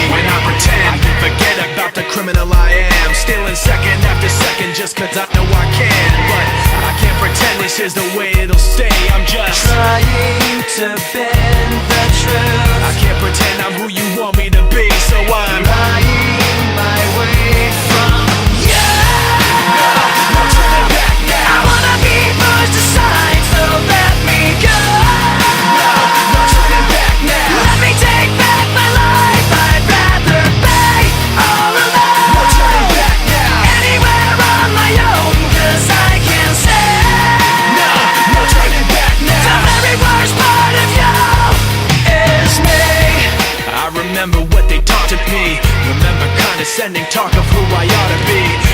when I pretend. Forget about the criminal I am, stealing second after second just cause I know I can. But I can't pretend this is the way it'll stay. I'm just trying to bend the truth. I can't pretend I'm who you want me to be, so I'm lying my way from you. No turning back now. I wanna be pushed aside, so let me go. No turning back now. Let me take back my life. I'd rather be all alone. No turning back now. Anywhere on my own, cause I can say No turning back now. the very worst part of you is me. I remember what they taught to me. Remember condescending talk of who I ought to be.